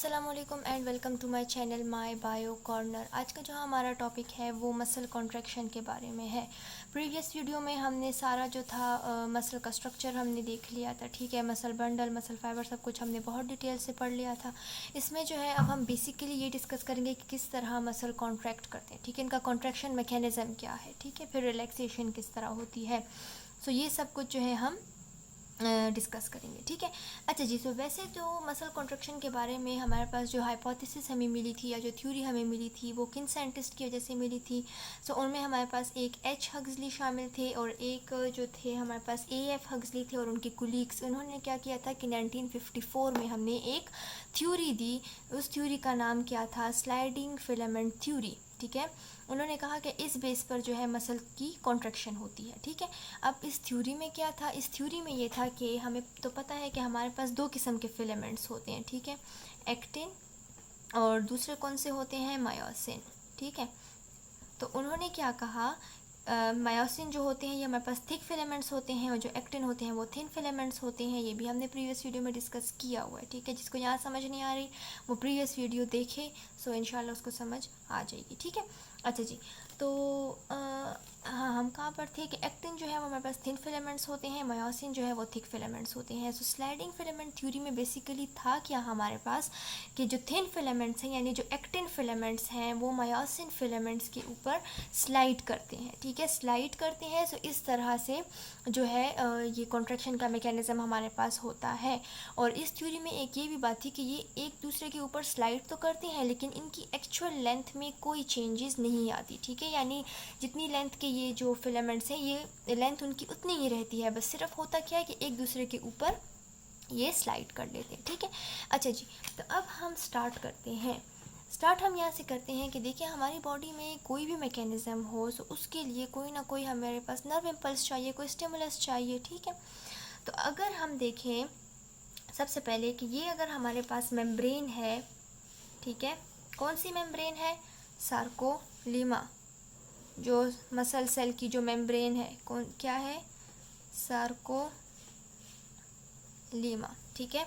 अस्सलाम वालेकुम and welcome to my channel my bio corner. आज का जो हमारा टॉपिक है वो मसल कॉन्ट्रैक्शन के बारे में है। प्रीवियस वीडियो में हमने सारा जो था मसल का स्ट्रक्चर हमने देख लिया था, ठीक है। मसल बंडल, मसल फाइबर, सब कुछ हमने बहुत डिटेल से पढ़ लिया था। इसमें जो है अब हम बेसिकली ये डिस्कस करेंगे कि किस तरह मसल कॉन्ट्रैक्ट करते हैं, ठीक है। इनका कॉन्ट्रैक्शन मैकेनिज़्म क्या है, ठीक है। फिर रिलैक्सेशन किस तरह होती है। सो ये सब कुछ जो है हम डिस्कस करेंगे, ठीक है। अच्छा जी, सो वैसे तो मसल कॉन्ट्रैक्शन के बारे में हमारे पास जो हाइपोथेसिस हमें मिली थी या जो थ्योरी हमें मिली थी वो किन साइंटिस्ट की वजह से मिली थी। सो उनमें हमारे पास एक एच हग्सली शामिल थे और एक जो थे हमारे पास ए एफ हग्सली थे और उनके कुलीग्स। उन्होंने क्या किया था कि 1954 में हमने एक थ्योरी दी। उस थ्योरी का नाम क्या था? स्लाइडिंग फिलामेंट थ्योरी, ठीक है। उन्होंने कहा कि इस बेस पर जो है मसल की कॉन्ट्रैक्शन होती है, ठीक है। अब इस थ्योरी में क्या था? इस थ्योरी में ये था कि हमें तो पता है कि हमारे पास दो किस्म के फिलामेंट्स होते हैं, ठीक है। एक्टिन और दूसरे कौन से होते हैं? मायोसिन, ठीक है। तो उन्होंने क्या कहा, मायोसिन जो होते हैं ये हमारे पास थिक फिलामेंट्स होते हैं और जो एक्टिन होते हैं वो थिन फिलामेंट्स होते हैं। ये भी हमने प्रीवियस वीडियो में डिस्कस किया हुआ है, ठीक है। जिसको यहाँ समझ नहीं आ रही वो प्रीवियस वीडियो देखे, सो इंशाल्लाह उसको समझ आ जाएगी, ठीक है। अच्छा जी, तो हाँ, हम कहाँ पर थे कि एक्टिन जो है वो हमारे पास थिन फिलामेंट्स होते हैं, मायोसिन जो है वो थिक फिलामेंट्स होते हैं। सो स्लाइडिंग फिलामेंट थ्योरी में बेसिकली था क्या हमारे पास कि जो थिन फिलामेंट्स हैं यानी जो एक्टिन फिलामेंट्स हैं वो मायोसिन फिलामेंट्स के ऊपर स्लाइड करते हैं, ठीक है, स्लाइड करते हैं। सो इस तरह से जो है ये कॉन्ट्रैक्शन का मैकेनिज़्म हमारे पास होता है। और इस थ्योरी में एक ये भी बात थी कि ये एक दूसरे के ऊपर स्लाइड तो करते हैं लेकिन इनकी एक्चुअल लेंथ में कोई चेंजेस नहीं आती, ठीक है। यानी जितनी लेंथ के ये जो फिलामेंट्स हैं ये लेंथ उनकी उतनी ही रहती है, बस सिर्फ होता क्या है कि एक दूसरे के ऊपर ये स्लाइड कर लेते हैं, ठीक है। अच्छा जी, तो अब हम स्टार्ट करते हैं। स्टार्ट हम यहाँ से करते हैं कि देखिए हमारी बॉडी में कोई भी मैकेनिज़्म हो तो उसके लिए कोई ना कोई हमारे पास नर्व इम्पल्स चाहिए, कोई स्टिमुलस चाहिए, ठीक है। तो अगर हम देखें सबसे पहले कि ये अगर हमारे पास मेम्ब्रेन है, ठीक है, कौन सी मेम्ब्रेन है? सार्कोलीमा, जो मसल सेल की जो मेम्ब्रेन है कौन क्या है? सार्कोलीमा, ठीक है।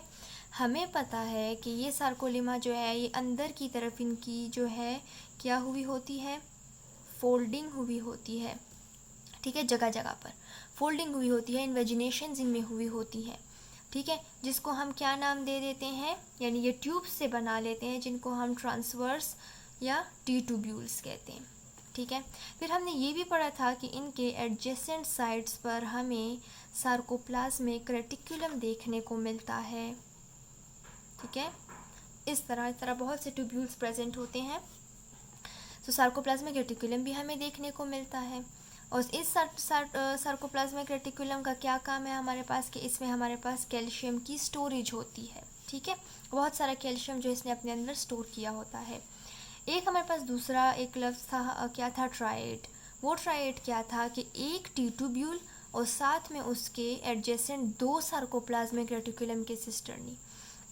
हमें पता है कि ये सार्कोलीमा जो है ये अंदर की तरफ इनकी जो है क्या हुई होती है? फोल्डिंग हुई होती है, ठीक है। जगह जगह पर फोल्डिंग हुई होती है, इन्वेजिनेशन इनमें हुई होती है, ठीक है। जिसको हम क्या नाम दे देते हैं, यानी ये ट्यूब्स से बना लेते हैं जिनको हम ट्रांसवर्स या टी ट्यूब्यूल्स कहते हैं, ठीक है। फिर हमने ये भी पढ़ा था कि इनके एडजेसेंट साइड्स पर हमें सार्कोप्लाज्मिक रेटिकुलम देखने को मिलता है, ठीक है। इस तरह बहुत से ट्यूब्यूल्स प्रेजेंट होते हैं। तो सार्कोप्लाज्मिक रेटिकुलम भी हमें देखने को मिलता है। और इस सार्कोप्लाज्मिक रेटिकुलम का क्या काम है हमारे पास कि इसमें हमारे पास कैल्शियम की स्टोरेज होती है, ठीक है। बहुत सारा कैल्शियम जो इसने अपने अंदर स्टोर किया होता है। एक हमारे पास दूसरा एक लफ्ज़ था, क्या था? ट्राइड। वो ट्राइड क्या था कि एक टी ट्यूब्यूल और साथ में उसके एडजेसेंट दो सार्कोप्लाज्मिक रेटिकुलम के सिस्टर्नी।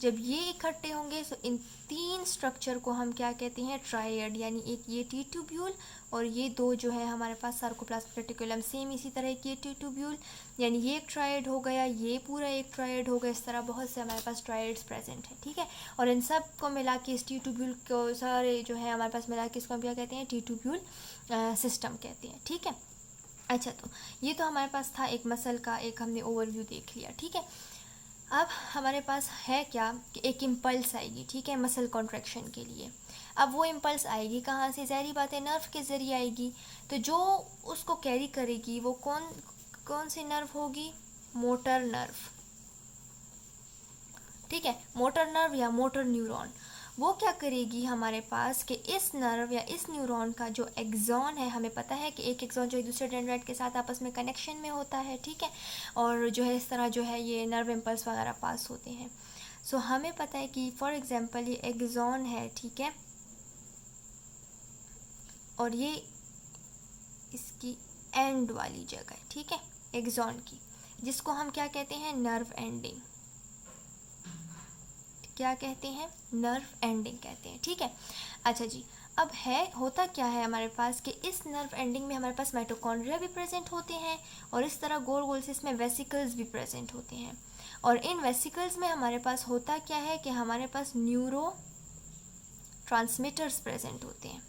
जब ये इकट्ठे होंगे तो इन तीन स्ट्रक्चर को हम क्या कहते हैं? ट्रायड। यानी एक ये टी ट्यूब्यूल और ये दो जो है हमारे पास सार्कोप्लाज्मिक रेटिकुलम, सेम इसी तरह की टी ट्यूब्यूल, यानी ये एक ट्रायड हो गया, ये पूरा एक ट्रायड हो गया। इस तरह बहुत से हमारे पास ट्रायड्स प्रेजेंट हैं, ठीक है। और इन सब को मिला के इस टी ट्यूब्यूल को सारे जो है हमारे पास मिला के इसको हम क्या कहते हैं? टी ट्यूब्यूल सिस्टम कहते हैं, ठीक है। अच्छा, तो ये तो हमारे पास था एक मसल का एक हमने ओवरव्यू देख लिया, ठीक है। अब हमारे पास है क्या कि एक इम्पल्स आएगी, ठीक है, मसल कॉन्ट्रैक्शन के लिए। अब वो इम्पल्स आएगी कहाँ से? ज़ाहिर बात है नर्व के ज़रिए आएगी। तो जो उसको कैरी करेगी वो कौन कौन सी नर्व होगी? मोटर नर्व, ठीक है। मोटर नर्व या मोटर न्यूरॉन वो क्या करेगी हमारे पास कि इस नर्व या इस न्यूरॉन का जो एक्सॉन है, हमें पता है कि एक एक्सॉन जो है दूसरे डेंड्राइट के साथ आपस में कनेक्शन में होता है, ठीक है। और जो है इस तरह जो है ये नर्व इम्पल्स वगैरह पास होते हैं। सो हमें पता है कि फॉर एग्जांपल ये एक्सॉन है, ठीक है, और ये इसकी एंड वाली जगह है, ठीक है, एक्सॉन की, जिसको हम क्या कहते हैं? Nerve ending. क्या कहते हैं? नर्व एंडिंग कहते हैं, ठीक है। अच्छा जी, अब है होता क्या है हमारे पास कि इस नर्व एंडिंग में हमारे पास माइटोकॉन्ड्रिया भी प्रेजेंट होते हैं और इस तरह गोल गोल से इसमें वेसिकल्स भी प्रेजेंट होते हैं। और इन वेसिकल्स में हमारे पास होता क्या है कि हमारे पास न्यूरो ट्रांसमीटर्स प्रेजेंट होते हैं।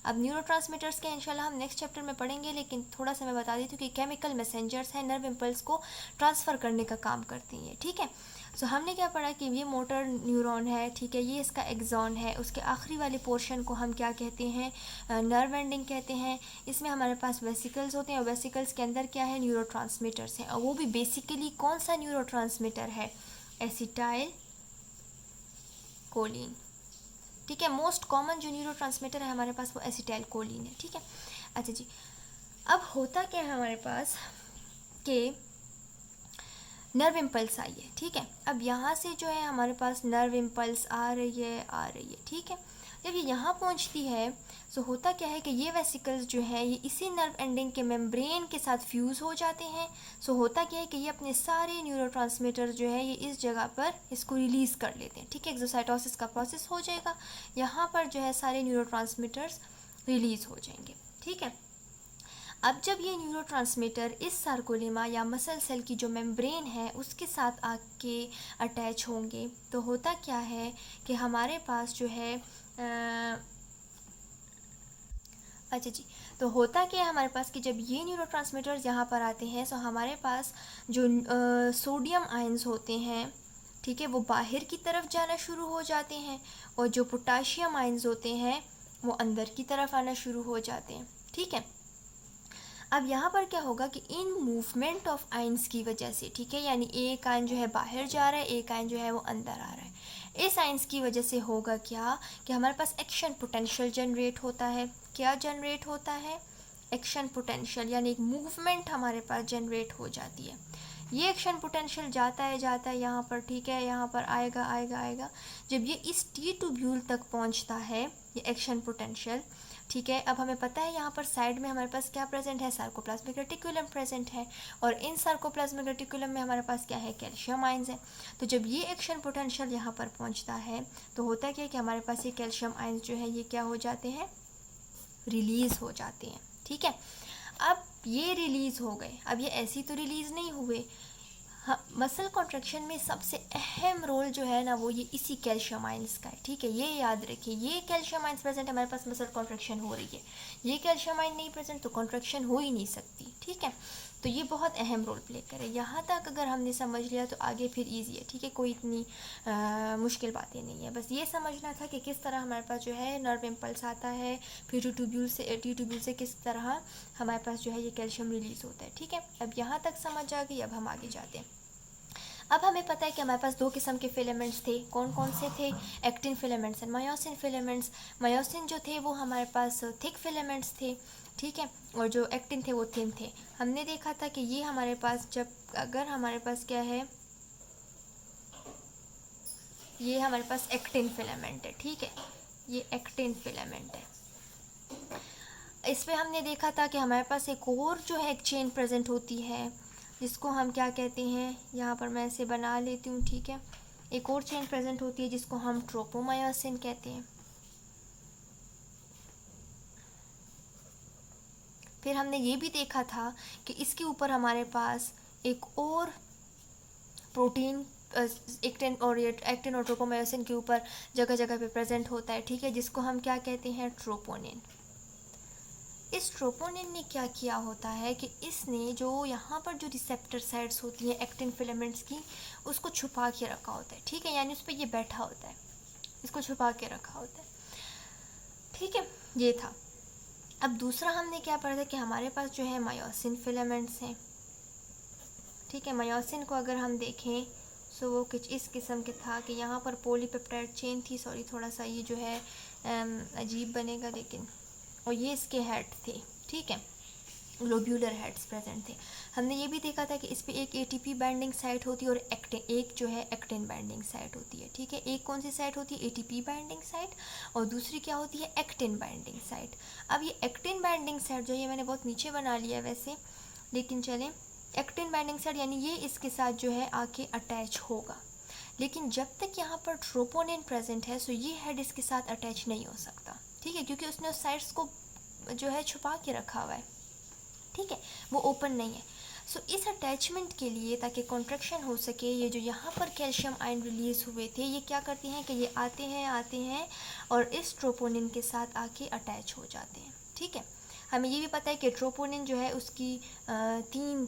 अब न्यूरोट्रांसमीटर्स के इंशाल्लाह हम नेक्स्ट चैप्टर में पढ़ेंगे, लेकिन थोड़ा सा मैं बता देती हूँ कि केमिकल मैसेंजर्स हैं, नर्व इम्पल्स को ट्रांसफ़र करने का काम करती हैं। ठीक है, सो हमने क्या पढ़ा कि ये मोटर न्यूरॉन है, ठीक है, ये इसका एक्सॉन है, उसके आखिरी वाले पोर्शन को हम क्या कहते हैं, नर्व एंडिंग कहते हैं। इसमें हमारे पास वेसिकल्स होते हैं और वेसिकल्स के अंदर क्या है, न्यूरोट्रांसमीटर्स हैं, और वो भी बेसिकली कौन सा न्यूरोट्रांसमीटर है, एसिटाइल कोलिन। ठीक है, मोस्ट कॉमन जो न्यूरोट्रांसमीटर है हमारे पास वो एसिटाइल कोलिन है। ठीक है, अच्छा जी, अब होता क्या है हमारे पास कि नर्व इम्पल्स आई है। ठीक है, अब यहाँ से जो है हमारे पास नर्व इम्पल्स आ रही है। ठीक है, जब ये यहाँ पहुँचती है तो होता क्या है कि ये वेसिकल्स जो है ये इसी नर्व एंडिंग के मेम्ब्रेन के साथ फ्यूज़ हो जाते हैं। सो होता क्या है कि ये अपने सारे न्यूरोट्रांसमीटर जो है ये इस जगह पर इसको रिलीज़ कर लेते हैं। ठीक है, एक्सोसाइटोसिस का प्रोसेस हो जाएगा, यहाँ पर जो है सारे न्यूरोट्रांसमीटर्स रिलीज़ हो जाएंगे। ठीक है, अब जब ये न्यूरोट्रांसमीटर इस सार्कोलेमा या मसल सेल की जो मेम्ब्रेन है उसके साथ आके अटैच होंगे तो होता क्या है कि हमारे पास जो है अच्छा जी, तो होता क्या है हमारे पास कि जब ये न्यूरोट्रांसमीटर्स यहाँ पर आते हैं तो हमारे पास जो सोडियम आयंस होते हैं, ठीक है, वो बाहर की तरफ जाना शुरू हो जाते हैं, और जो पोटाशियम आयंस होते हैं वो अंदर की तरफ आना शुरू हो जाते हैं। ठीक है, अब यहाँ पर क्या होगा कि इन मूवमेंट ऑफ आयंस की वजह से, ठीक है, यानी एक आयन जो है बाहर जा रहा है, एक आयन जो है वो अंदर आ रहा है, इस आयंस की वजह से होगा क्या कि हमारे पास एक्शन पोटेंशियल जनरेट होता है। क्या जनरेट होता है, एक्शन पोटेंशियल, यानी एक मूवमेंट हमारे पास जनरेट हो जाती है। ये एक्शन पोटेंशियल जाता है यहाँ पर, ठीक है, यहाँ पर आएगा। जब ये इस टी ट्यूब्यूल तक पहुँचता है ये एक्शन पोटेंशियल, ठीक है, अब हमें पता है यहाँ पर साइड में हमारे पास क्या प्रेजेंट है, सार्कोप्लाज्मिक रेटिकुलम प्रेजेंट है, और इन सार्कोप्लाज्मिक रेटिकुलम में हमारे पास क्या है, कैल्शियम आयंस है। तो जब ये एक्शन पोटेंशियल यहाँ पर पहुँचता है तो होता क्या है कि हमारे पास ये कैल्शियम आयंस जो है ये क्या हो जाते हैं, रिलीज़ हो जाते हैं। ठीक है, अब ये रिलीज़ हो गए, अब ये ऐसी तो रिलीज़ नहीं हुए। हाँ, मसल कॉन्ट्रैक्शन में सबसे अहम रोल जो है ना वो ये इसी कैल्शियम आयंस का है। ठीक है, ये याद रखिए, ये कैल्शियम आयंस प्रेजेंट हमारे पास मसल कॉन्ट्रैक्शन हो रही है, ये कैल्शियम आयन नहीं प्रेजेंट तो कॉन्ट्रैक्शन हो ही नहीं सकती। ठीक है, तो ये बहुत अहम रोल प्ले करे। यहाँ तक अगर हमने समझ लिया तो आगे फिर ईजी है। ठीक है, कोई इतनी मुश्किल बातें नहीं है, बस ये समझना था कि किस तरह हमारे पास जो है नर्व इम्पल्स आता है, फिर टी ट्यूब्यूल से किस तरह हमारे पास जो है ये कैल्शियम रिलीज़ होता है। ठीक है, अब यहाँ तक समझ आ गई, अब हम आगे जाते हैं। अब हमें पता है कि हमारे पास दो किस्म के फिलामेंट्स थे, कौन कौन से थे, actin filaments and myosin filaments. Myosin जो थे वो हमारे पास थिक फिलामेंट्स थे, ठीक है, और जो एक्टिन थे वो थिन थे। हमने देखा था कि ये हमारे पास जब अगर हमारे पास क्या है, ये हमारे पास एक्टिन फिलामेंट है। ठीक है, ये एक्टिन फिलामेंट है। इस पर हमने देखा था कि हमारे पास एक और जो है एक चेन प्रेजेंट होती है जिसको हम क्या कहते हैं, यहाँ पर मैं इसे बना लेती हूँ। ठीक है, एक और चेन प्रेजेंट होती है जिसको हम ट्रोपोमायोसिन कहते हैं। फिर हमने ये भी देखा था कि इसके ऊपर हमारे पास एक और प्रोटीन एक्टिन और ट्रोपोमायोसिन के ऊपर जगह जगह पे प्रेजेंट होता है। ठीक है, जिसको हम क्या कहते हैं, ट्रोपोनिन। इस ट्रोपोनिन ने क्या किया होता है कि इसने जो यहाँ पर जो रिसेप्टर साइट्स होती हैं एक्टिन फिलामेंट्स की, उसको छुपा के रखा होता है। ठीक है, यानी उस पर ये बैठा होता है, इसको छुपा के रखा होता है। ठीक है, ये था। अब दूसरा हमने क्या पढ़ा था कि हमारे पास जो है मायोसिन फिलामेंट्स हैं। ठीक है, मायोसिन को अगर हम देखें तो वो कुछ इस किस्म के था कि यहाँ पर पॉलीपेप्टाइड चेन थी, सॉरी थोड़ा सा ये जो है अजीब बनेगा, लेकिन और ये इसके हेड थे। ठीक है, ग्लोब्यूलर हेड्स प्रेजेंट थे। हमने ये भी देखा था कि इस पे एक एटीपी बाइंडिंग साइट होती है और एक जो है एक्टिन बाइंडिंग साइट होती है। ठीक है, एक कौन सी साइट होती है, एटीपी बाइंडिंग साइट, और दूसरी क्या होती है, एक्टिन बाइंडिंग साइट। अब ये एक्टिन बाइंडिंग साइट जो है मैंने बहुत नीचे बना लिया है वैसे, लेकिन चलें, एक्टिन बाइंडिंग साइट यानी ये इसके साथ जो है आके अटैच होगा, लेकिन जब तक यहाँ पर ट्रोपोनिन प्रेजेंट है सो ये हेड इसके साथ अटैच नहीं हो सकता। ठीक है, क्योंकि उसने उस साइड्स को जो है छुपा के रखा हुआ है। ठीक है, वो ओपन नहीं है। सो इस अटैचमेंट के लिए, ताकि कॉन्ट्रैक्शन हो सके, ये जो यहाँ पर कैल्शियम आयन रिलीज़ हुए थे, ये क्या करते हैं कि ये आते हैं और इस ट्रोपोनिन के साथ आके अटैच हो जाते हैं। ठीक है, हमें ये भी पता है कि ट्रोपोनिन जो है उसकी तीन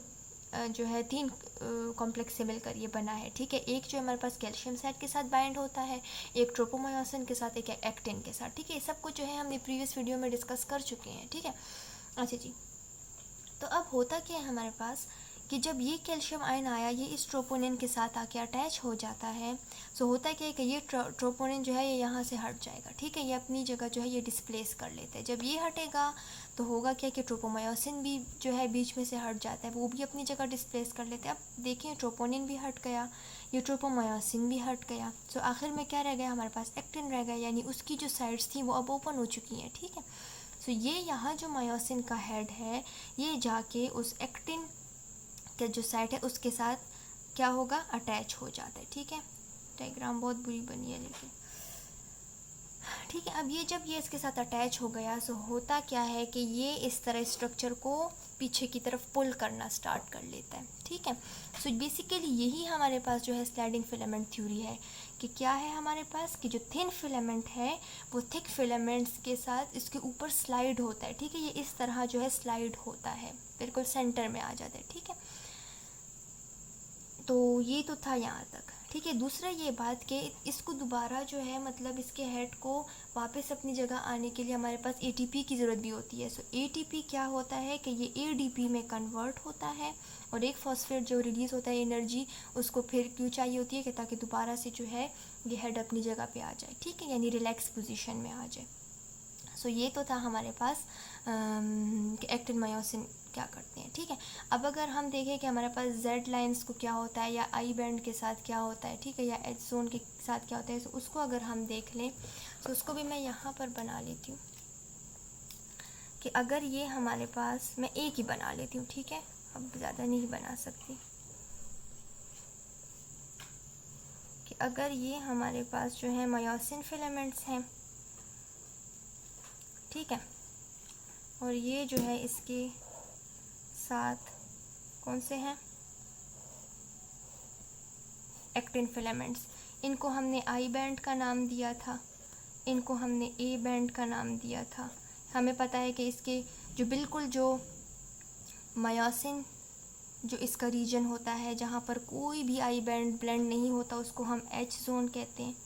कॉम्प्लेक्स से मिलकर ये बना है। ठीक है, एक जो हमारे पास कैल्शियम साइड के साथ बाइंड होता है, एक ट्रोपोमायोसिन के साथ, एक एक्टिन के साथ। ठीक है, ये सब कुछ जो है हमने प्रीवियस वीडियो में डिस्कस कर चुके हैं। ठीक है, अच्छा जी, तो अब होता क्या है हमारे पास कि जब ये कैल्शियम आयन आया, ये इस ट्रोपोनिन के साथ आके अटैच हो जाता है। सो होता क्या है कि ये ट्रोपोनिन जो है ये यहाँ से हट जाएगा। ठीक है, ये अपनी जगह जो है ये डिस्प्लेस कर लेते हैं। जब ये हटेगा तो होगा क्या कि ट्रोपोमायोसिन भी जो है बीच में से हट जाता है, वो भी अपनी जगह डिस्प्लेस कर लेते हैं। अब देखिए, ट्रोपोनिन भी हट गया, ये ट्रोपोमायोसिन भी हट गया। सो आखिर में क्या रह गया हमारे पास? एक्टिन रह गया, यानी उसकी जो साइड्स थी वो अब ओपन हो चुकी हैं। ठीक है, सो ये यहाँ जो मायोसिन का हेड है, ये जाके उस एक्टिन का जो साइड है उसके साथ क्या होगा? अटैच हो जाता है। ठीक है, डायग्राम बहुत बुरी बनी है लेकिन ठीक है। अब ये जब ये इसके साथ अटैच हो गया, सो होता क्या है कि ये इस तरह स्ट्रक्चर को पीछे की तरफ पुल करना स्टार्ट कर लेता है। ठीक है, सो बेसिकली यही हमारे पास जो है स्लाइडिंग फिलामेंट थ्योरी है कि क्या है हमारे पास कि जो थिन फिलामेंट है वो थिक फिलामेंट्स के साथ इसके ऊपर स्लाइड होता है। ठीक है, ये इस तरह जो है स्लाइड होता है, बिल्कुल सेंटर में आ जाता है। ठीक है, तो ये तो था यहाँ तक। ठीक है, दूसरा ये बात कि इसको दोबारा जो है मतलब इसके हेड को वापस अपनी जगह आने के लिए हमारे पास एटीपी की ज़रूरत भी होती है। सो एटीपी क्या होता है कि ये एडीपी में कन्वर्ट होता है, और एक फॉस्फेट जो रिलीज़ होता है एनर्जी, उसको फिर क्यों चाहिए होती है कि ताकि दोबारा से जो है ये हेड अपनी जगह पे आ जाए। ठीक है, यानी रिलैक्स पोजीशन में आ जाए। सो ये तो था हमारे पास कि एक्टिन मायोसिन क्या करते हैं। ठीक है, अब अगर हम देखें कि हमारे पास जेड लाइंस को क्या होता है, या आई बैंड के साथ क्या होता है, ठीक है, या एच जोन के साथ क्या होता है, तो उसको अगर हम देख लें तो उसको भी मैं यहाँ पर बना लेती हूँ कि अगर ये हमारे पास, मैं एक ही बना लेती हूँ। ठीक है, अब ज़्यादा नहीं बना सकती, कि अगर ये हमारे पास जो है मायोसिन फिलामेंट्स हैं, ठीक है, और ये जो है इसके साथ कौन से हैं? Actin filaments. इनको हमने आई बैंड का नाम दिया था, इनको हमने ए बैंड का नाम दिया था। हमें पता है कि इसके जो बिल्कुल जो मायोसिन जो इसका रीजन होता है जहाँ पर कोई भी आई बैंड ब्लेंड नहीं होता, उसको हम एच जोन कहते हैं।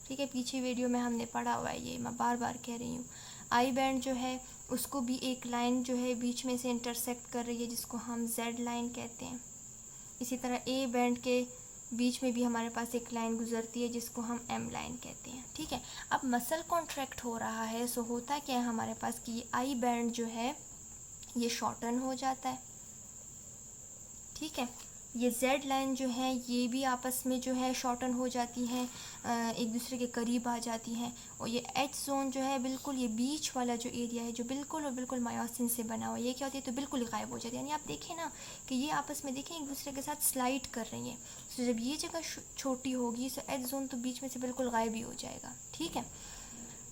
ठीक है, पीछे वीडियो में हमने पढ़ा हुआ है, ये मैं बार बार कह रही हूँ। आई बैंड जो है उसको भी एक लाइन जो है बीच में से इंटरसेक्ट कर रही है, जिसको हम जेड लाइन कहते हैं। इसी तरह ए बैंड के बीच में भी हमारे पास एक लाइन गुजरती है जिसको हम एम लाइन कहते हैं। ठीक है, अब मसल कॉन्ट्रैक्ट हो रहा है, सो होता क्या है हमारे पास कि ये आई बैंड जो है ये शॉर्टन हो जाता है। ठीक है, ये जेड लाइन जो है ये भी आपस में जो है शॉर्टन हो जाती हैं, एक दूसरे के करीब आ जाती हैं। और ये एच जोन जो है बिल्कुल ये बीच वाला जो एरिया है जो बिल्कुल और बिल्कुल मायोसिन से बना हुआ है, ये क्या होती है तो बिल्कुल ही गायब हो जाती है। यानी आप देखें ना कि ये आपस में देखें एक दूसरे के साथ स्लाइड कर रही हैं। तो जब ये जगह छोटी होगी तो एच जोन तो बीच में से बिल्कुल गायब ही हो जाएगा। ठीक है,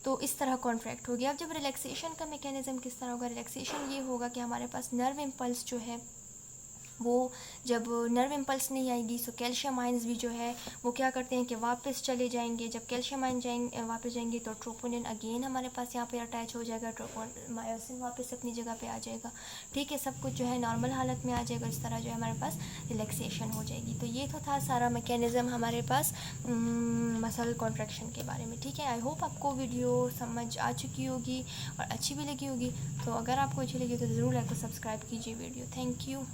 तो इस तरह कॉन्ट्रैक्ट हो गया। अब जब रिलैक्सेशन का मैकेनिज्म किस तरह होगा? रिलैक्सेशन ये होगा कि हमारे पास नर्व इम्पल्स जो है वो जब नर्व इम्पल्स नहीं आएगी, सो कैल्शियम आयंस भी जो है वो क्या करते हैं कि वापस चले जाएंगे। जब कैल्शियम आयन वापस जाएंगे तो ट्रोपोनिन अगेन हमारे पास यहाँ पे अटैच हो जाएगा, मायोसिन वापस अपनी जगह पे आ जाएगा। ठीक है, सब कुछ जो है नॉर्मल हालत में आ जाएगा। इस तरह जो है हमारे पास रिलैक्सेशन हो जाएगी। तो ये तो था सारा मैकेनिज़्म हमारे पास मसल कॉन्ट्रैक्शन के बारे में। ठीक है, आई होप आपको वीडियो समझ आ चुकी होगी और अच्छी भी लगी होगी। तो अगर आपको अच्छी लगी तो ज़रूर लाइक और सब्सक्राइब कीजिए वीडियो। Thank you.